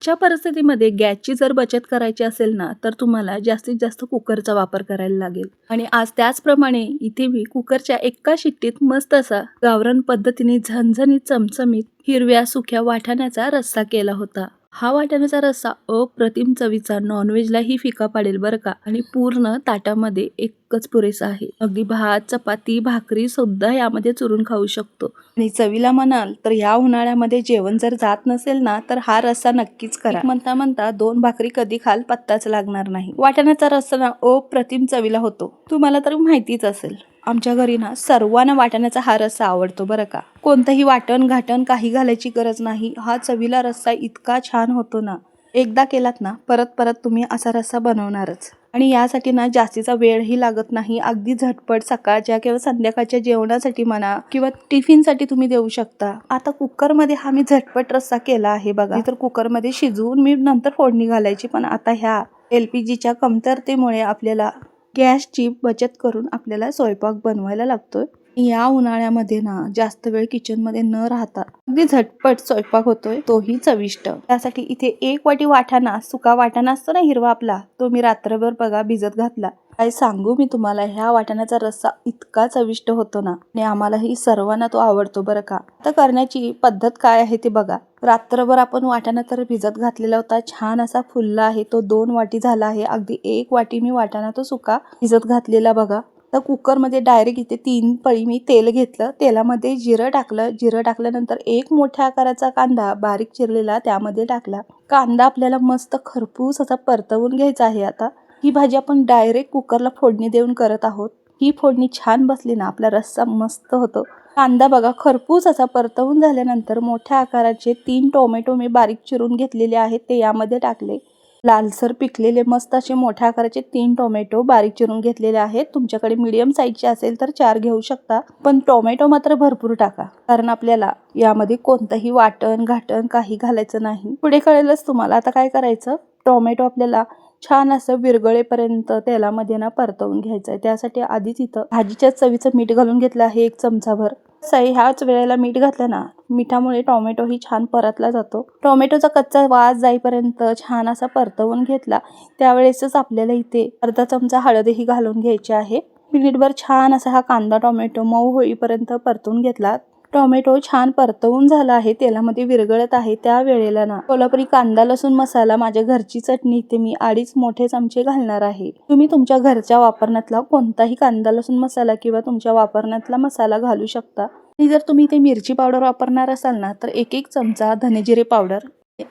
आजच्या परिस्थितीमध्ये गॅसची जर बचत करायची असेल ना, तर तुम्हाला जास्तीत जास्त कुकरचा वापर करायला लागेल. आणि आज त्याचप्रमाणे इथे मी कुकरच्या एका शिट्टीत मस्त असा गावरान पद्धतीने झणझणीत चमचमीत हिरव्या सुक्या वाटाण्याचा रस्सा केला होता. हा वाटाण्याचा रस्सा अप्रतिम चवीचा, नॉनव्हेजलाही फिका पाडेल बरं का. आणि पूर्ण ताटामध्ये एकच पुरेसा आहे. अगदी भात, चपाती, भाकरी सुद्धा यामध्ये चुरून खाऊ शकतो. आणि चवीला म्हणाल तर या उन्हाळ्यामध्ये जेवण जर जात नसेल ना, तर हा रस्सा नक्कीच करा. म्हणता म्हणता 2 भाकरी कधी खाल पत्ताच लागणार नाही. वाटाण्याचा रस्सा ना अप्रतिम चवीला होतो. तुम्हाला तर माहितीच असेल. आमच्या घरी ना सर्वांना वाटाण्याचा हा रस्सा आवडतो बरं का. कोणतंही वाटण घाटण काही घालायची गरज नाही. हा चवीला रस्सा इतका छान होतो ना, एकदा केलात ना परत परत तुम्ही असा रस्सा बनवणारच. आणि यासाठी ना जास्तीचा वेळही लागत नाही. अगदी झटपट सकाळच्या किंवा संध्याकाळच्या जेवणासाठी म्हणा किंवा टिफिनसाठी तुम्ही देऊ शकता. आता कुकरमध्ये हा मी झटपट रस्सा केला आहे बघा. तर कुकरमध्ये शिजवून मी नंतर फोडणी घालायची, पण आता ह्या LPGच्या कमतरतेमुळे आपल्याला गॅसची बचत करून आपल्याला स्वयंपाक बनवायला लागतोय. या उन्हाळ्यामध्ये ना जास्त वेळ किचनमध्ये न राहता अगदी झटपट स्वयंपाक होतोय, तोही चविष्ट. त्यासाठी इथे 1 वाटी वाटाणा, सुका वाटाणा असतो ना हिरवा आपला, तो मी रात्रभर बघा भिजत घातला. काय सांगू मी तुम्हाला, ह्या वाटाण्याचा रस्सा इतका चविष्ट होतो ना, आणि आम्हालाही सर्वांना तो आवडतो बरं का. आता करण्याची पद्धत काय आहे ते बघा. रात्रभर आपण वाटाणा तर भिजत घातलेला होता, छान असा फुलला आहे तो. 2 वाटी झाला आहे. अगदी 1 वाटी मी वाटाणा तो सुका भिजत घातलेला बघा. तर कुकरमध्ये डायरेक्ट इथे 3 पळी मी तेल घेतलं. तेलामध्ये जिरं टाकलं. जिरं टाकल्यानंतर 1 मोठ्या आकाराचा कांदा बारीक चिरलेला त्यामध्ये टाकला. कांदा आपल्याला मस्त खरपूस असा परतवून घ्यायचा आहे. आता ही भाजी आपण डायरेक्ट कुकरला फोडणी देऊन करत आहोत. ही फोडणी छान बसली ना, आपला रस्सा मस्त होतो. कांदा बघा खरपूस असा परतवून झाल्यानंतर मोठ्या आकाराचे 3 टोमॅटो मी बारीक चिरून घेतलेले आहेत ते यामध्ये टाकले. लालसर पिकलेले मस्त असे मोठ्या आकाराचे 3 टोमॅटो बारीक चिरून घेतलेले आहेत. तुमच्याकडे मीडियम साईजचे असेल तर 4 घेऊ शकता, पण टोमॅटो मात्र भरपूर टाका, कारण आपल्याला यामध्ये कोणतंही वाटण घाटण काही घालायचं नाही. पुढे कळेलच तुम्हाला. आता काय करायचं, टोमॅटो आपल्याला छान असं विरगळेपर्यंत तेलामध्ये ना परतवून घ्यायचं आहे. त्यासाठी आधीच इथं भाजीच्या चवीचं मीठ घालून घेतलं आहे 1 चमचाभर. ह्याच वेळेला मीठ घातलं ना, मिठामुळे टोमॅटोही छान परतला जातो. टोमॅटोचा कच्चा वास जाईपर्यंत छान असा परतवून घेतला. त्यावेळेसच आपल्याला इथे अर्धा चमचा हळदही घालून घ्यायची आहे. मिनिटभर छान असा हा कांदा टोमॅटो मऊ होईपर्यंत परतून घेतला. टोमॅटो छान परतवून झाला आहे, तेलामध्ये विरघळत आहे. त्या वेळेला ना कोल्हापुरी कांदा लसूण मसाला, माझ्या घरची चटणी इथे मी 2.5 मोठे चमचे घालणार आहे. तुम्ही तुमच्या घरच्या वापरण्यातला कोणताही कांदा लसूण मसाला किंवा तुमच्या वापरण्यातला मसाला घालू शकता. आणि जर तुम्ही इथे मिरची पावडर वापरणार असाल ना, तर 1 चमचा धने जिरे पावडर,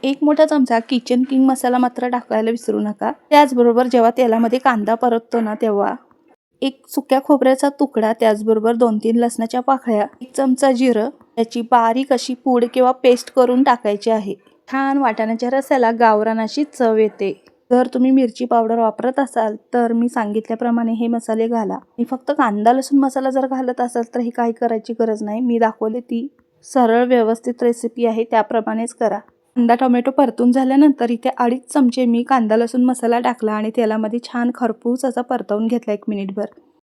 1 मोठा चमचा किचन किंग मसाला मात्र टाकायला विसरू नका. त्याचबरोबर जेव्हा तेलामध्ये कांदा परततो ना, तेव्हा 1 सुक्या खोबऱ्याचा तुकडा, त्याचबरोबर 2-3 लसणाच्या पाकळ्या, 1 चमचा जिरं, त्याची बारीक अशी पूड किंवा पेस्ट करून टाकायची आहे. छान वाटाण्याच्या रस्स्याला गावरान अशी चव येते. जर तुम्ही मिरची पावडर वापरत असाल तर मी सांगितल्याप्रमाणे हे मसाले घाला. आणि फक्त कांदा लसूण मसाला जर घालत असाल तर ही काही करायची गरज नाही. मी दाखवले ती सरळ व्यवस्थित रेसिपी आहे, त्याप्रमाणेच करा. कांदा टोमॅटो परतून झाल्यानंतर इथे 2.5 चमचे मी कांदा लसूण मसाला टाकला आणि तेलामध्ये छान खरपूस असा परतवून घेतला 1 मिनिटभर.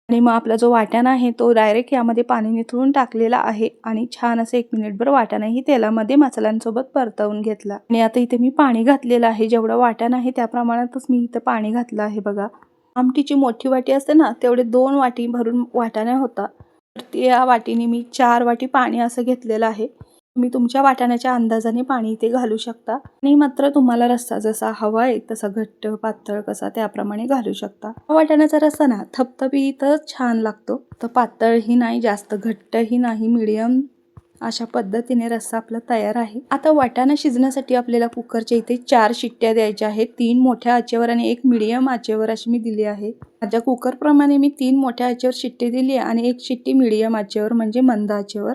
आणि मग आपला जो वाटाणा आहे तो डायरेक्ट यामध्ये पाणी निथळून टाकलेला आहे आणि छान असं 1 मिनिटभर वाटाणाही तेलामध्ये मसाल्यांसोबत परतवून घेतला. आणि आता इथे मी पाणी घातलेलं आहे. जेवढा वाटाणा आहे त्या प्रमाणातच मी इथं पाणी घातलं आहे बघा. आमटीची मोठी वाटी असते ना, तेवढे 2 वाटी भरून वाटाणा होता, तर त्या वाटीने मी 4 वाटी पाणी असं घेतलेलं आहे. तुम्ही तुमच्या वाटाण्याच्या अंदाजाने पाणी इथे घालू शकता. आणि मात्र तुम्हाला रस्सा जसा हवा आहे तसा घट्ट पातळ कसा त्याप्रमाणे घालू शकता. वाटाण्याचा रस्सा ना थपथपीतच छान लागतो. तर पातळही नाही जास्त घट्टही नाही, मीडियम अशा पद्धतीने रस्सा आपला तयार आहे. आता वाटाणा शिजण्यासाठी आपल्याला कुकरच्या इथे 4 शिट्ट्या द्यायच्या आहेत. 3 मोठ्या आचेवर आणि 1 मीडियम आचेवर अशी मी दिली आहे. माझ्या कुकरप्रमाणे मी 3 मोठ्या आचेवर शिट्टी दिली आणि 1 शिट्टी मीडियम आचेवर म्हणजे मंद आचेवर.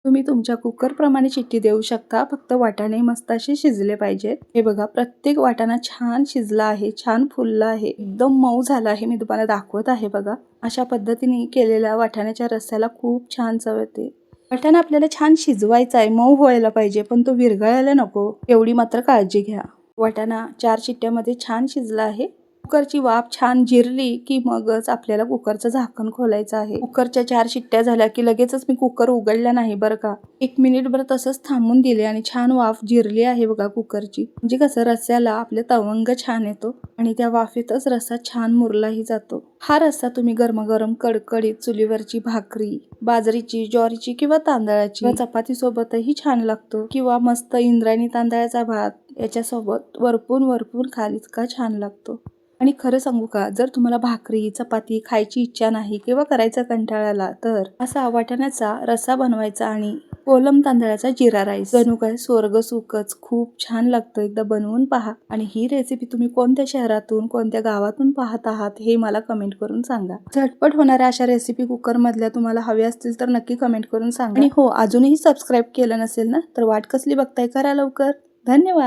तुम्ही तुमच्या कुकरप्रमाणे शिट्टी देऊ शकता, फक्त वाटाणे मस्त असे शिजले पाहिजेत. हे बघा प्रत्येक वाटाणा छान शिजला आहे, छान फुलला आहे, एकदम मऊ झाला आहे. मी तुम्हाला दाखवत आहे बघा. अशा पद्धतीने केलेल्या वाटाण्याच्या रस्स्याला खूप छान चव येते. वाटाणा आपल्याला छान शिजवायचा आहे, मऊ व्हायला पाहिजे, पण तो विरघळायला नको एवढी मात्र काळजी घ्या. वाटाणा 4 शिट्ट्यामध्ये छान शिजला आहे. कुकरची वाफ छान जिरली की मगच आपल्याला कुकरचं झाकण खोलायचं आहे. कुकरच्या 4 शिट्ट्या झाल्या की लगेचच मी कुकर उघडला नाही बरं का. 1 मिनिटभर तसंच थांबून दिले आणि छान वाफ जिरली आहे बघा कुकरची. म्हणजे कसं रस्स्याला आपले तवंग छान येतो आणि त्या वाफेतच रस्सा छान मुरलाही जातो. हा रस्सा तुम्ही गरमागरम कडकडीत चुलीवरची भाकरी, बाजरीची, ज्वारीची किंवा तांदळाची चपाती सोबतही छान लागतो किंवा मस्त इंद्रायणी तांदळाचा भात याच्यासोबत वरपून खाली इतका छान लागतो. आणि खरं सांगू का, जर तुम्हाला भाकरी, चपाती खायची इच्छा नाही किंवा करायचा कंटाळा आला तर असा वाटाण्याचा रस्सा बनवायचा आणि कोलम तांदळाचा जिरा राईस. जणू काय स्वर्ग सुखच. खूप छान लागतं. एकदा बनवून पहा. आणि ही रेसिपी तुम्ही कोणत्या शहरातून, कोणत्या गावातून पाहत आहात हे मला कमेंट करून सांगा. झटपट होणाऱ्या अशा रेसिपी कुकर मधल्या तुम्हाला हव्या असतील तर नक्की कमेंट करून सांगा. आणि हो, अजूनही सबस्क्राईब केलं नसेल ना तर वाट कसली बघताय, करा लवकर. धन्यवाद.